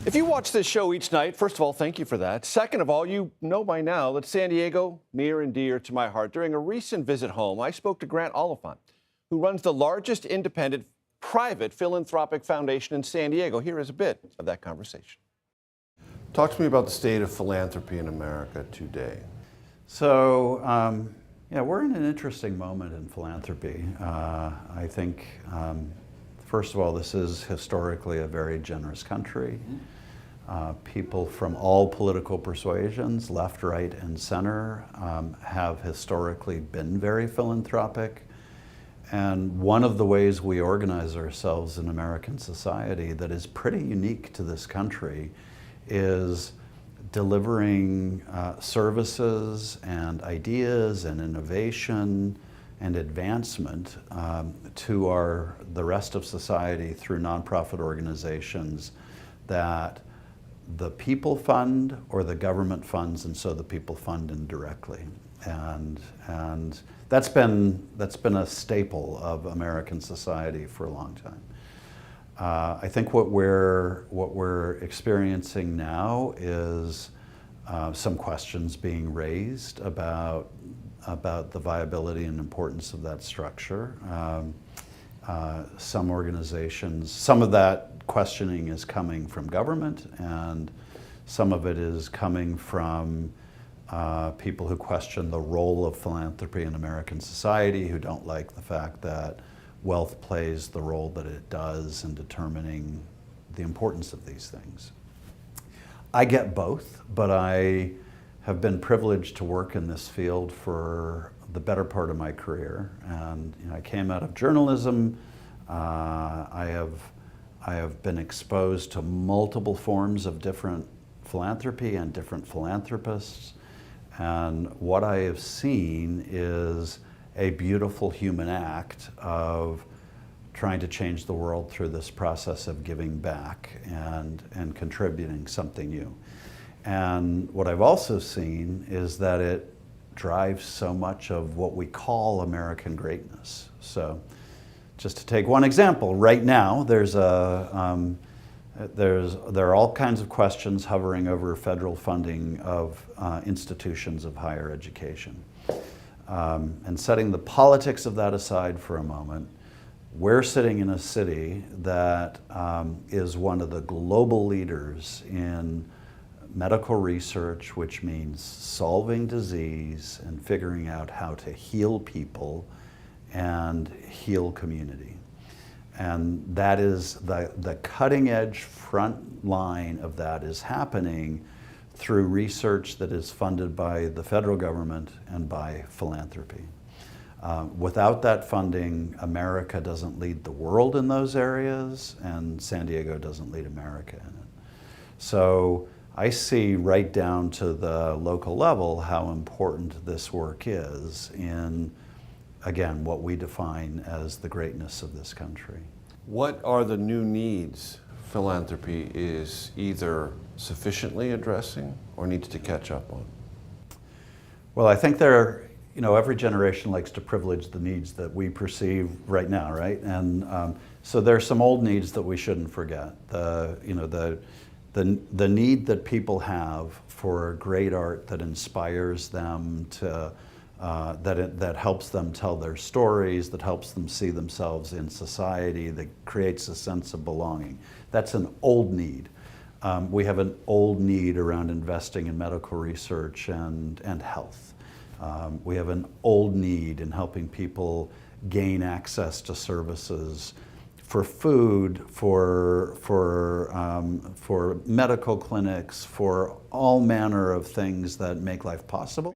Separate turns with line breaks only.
If you watch this show each night, first of all, thank you for that. Second of all, you know by now that San Diego, near and dear to my heart. During a recent visit home, I spoke to Grant Oliphant, who runs the largest independent private philanthropic foundation in San Diego. Here is a bit of that conversation. Talk to me about the state of philanthropy in America today.
So, yeah, we're in an interesting moment in philanthropy. I think, first of all, this is historically a very generous country. People from all political persuasions, left, right, and center, have historically been very philanthropic. And one of the ways we organize ourselves in American society that is pretty unique to this country is delivering services and ideas and innovation and advancement to the rest of society through nonprofit organizations that the people fund or the government funds, and so the people fund indirectly. And that's been a staple of American society for a long time. I think what we're experiencing now is some questions being raised about the viability and importance of that structure. Some organizations, some of that questioning is coming from government, and some of it is coming from people who question the role of philanthropy in American society, who don't like the fact that wealth plays the role that it does in determining the importance of these things. I get both, but I have been privileged to work in this field for the better part of my career. And I came out of journalism. I have been exposed to multiple forms of different philanthropy and different philanthropists. And what I have seen is a beautiful human act of trying to change the world through this process of giving back and contributing something new. And what I've also seen is that it drives so much of what we call American greatness. So just to take one example, right now there are all kinds of questions hovering over federal funding of institutions of higher education. And setting the politics of that aside for a moment, we're sitting in a city that is one of the global leaders in medical research, which means solving disease and figuring out how to heal people and heal community. And that is the cutting edge front line of that is happening through research that is funded by the federal government and by philanthropy. Without that funding, America doesn't lead the world in those areas, and San Diego doesn't lead America in it. So I see right down to the local level how important this work is in, again, what we define as the greatness of this country.
What are the new needs philanthropy is either sufficiently addressing or needs to catch up on?
Well, I think every generation likes to privilege the needs that we perceive right now, right? And so there's some old needs that we shouldn't forget. The need that people have for great art that inspires them to, that helps them tell their stories, that helps them see themselves in society, that creates a sense of belonging. That's an old need. We have an old need around investing in medical research and health. We have an old need in helping people gain access to services for food, for medical clinics, for all manner of things that make life possible.